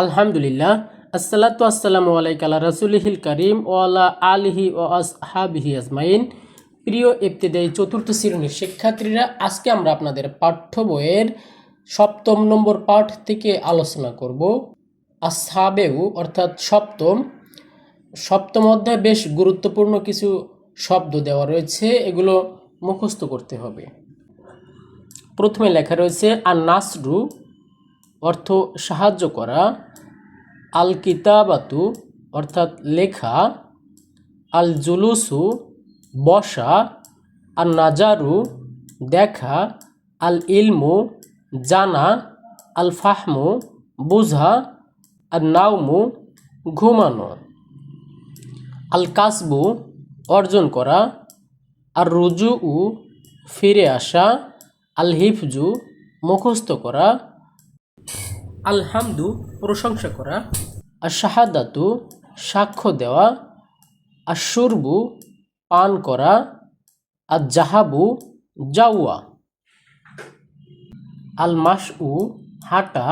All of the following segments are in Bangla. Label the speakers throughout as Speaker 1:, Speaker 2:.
Speaker 1: আলহামদুলিল্লাহ, আসসালাতু আসসালামু আলাইকা আলা রাসূলিহিল কারীম ওয়া আলা আলিহি ওয়া আসহাবিহি আজমাইন। প্রিয় ইবতিদায়ী চতুর্থ শ্রেণীর শিক্ষার্থীরা, আজকে আমরা আপনাদের পাঠ্য বইয়ের ৭ম নম্বর পাঠ থেকে আলোচনা করব। আসহাবেউ অর্থাৎ সপ্তম অধ্যায় বেশ গুরুত্বপূর্ণ কিছু শব্দ দেওয়া রয়েছে, এগুলো মুখস্থ করতে হবে। প্রথমে লেখা রয়েছে আর নাসরু অর্থ সাহায্য করা, আল কিতাবাতু অর্থাৎ লেখা, আল জুলুসু বসা, আর নাজারু দেখা, আল ইলমু জানা, আল ফাহমু বুঝা, আর নাউমু ঘুমানো, আল কাসবু অর্জন করা, আর রুজুউ ফিরে আসা, আল হিফজু মুখস্থ করা, আলহামদু প্রশংসা করা, আর শাহাদাতু সাক্ষ্য দেওয়া, আর শুরবু পান করা, আর জাহাবু যাওয়া, আল মাসউ হাঁটা,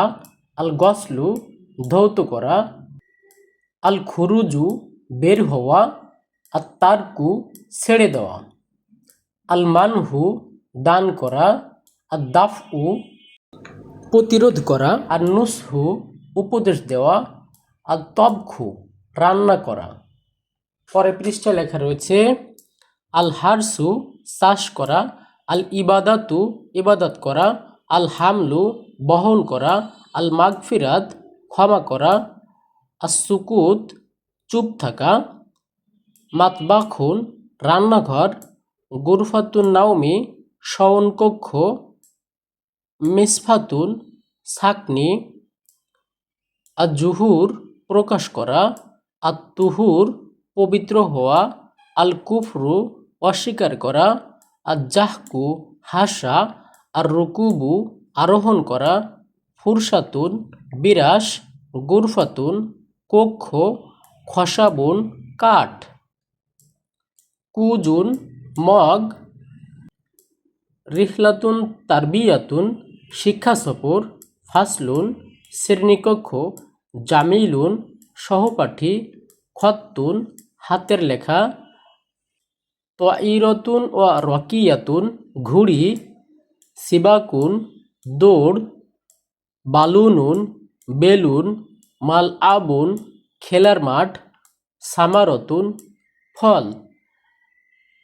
Speaker 1: আল গসলু ধৌত করা, আল খুরুজু বের হওয়া, আর তারকু ছেড়ে দেওয়া, আল মানহু দান করা, আর দাফউ প্রতিরোধ করা, আর নুসহু উপদেশ দেওয়া, আর তবখু রান্না করা। পরে পৃষ্ঠায় লেখা রয়েছে আল হারসু চাষ করা, আল ইবাদাতু ইবাদত করা, আল হামলু বহন করা, আল মাগফিরাত ক্ষমা করা, আর সুকুত চুপ থাকা, মাতবাখুন রান্নাঘর, গুরফাতুন নাউমি শয়নকক্ষ, মিসফাতুন ছাকনি, আর জুহুর প্রকাশ করা, আর তুহুর পবিত্র হওয়া, আল কুফরু অস্বীকার করা, আর জাহকু হাসা, আর রুকুবু আরোহণ করা, ফুরসাতুন বিরাস, গুরফাতুন কক্ষ, খসাবুন কাঠ, কুজুন মগ, রিহলাতুন তারবিয়াতুন শিক্ষা সফর, ফাসলুন শ্রেণীকক্ষ, জামিলুন সহপাঠী, খত্তুন হাতের লেখা, তাইরাতুন ও রকিয়াতুন ঘুড়ি, সিবাকুন দৌড়, বালুনুন বেলুন, মাল আবুন খেলার মাঠ, সামারতুন ফল।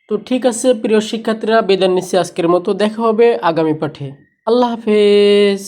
Speaker 1: তো ঠিক আছে প্রিয় শিক্ষার্থীরা, বিদায় নিচ্ছি আজকের মতো। দেখা হবে আগামী পাঠে। আল্লাহ হাফেজ।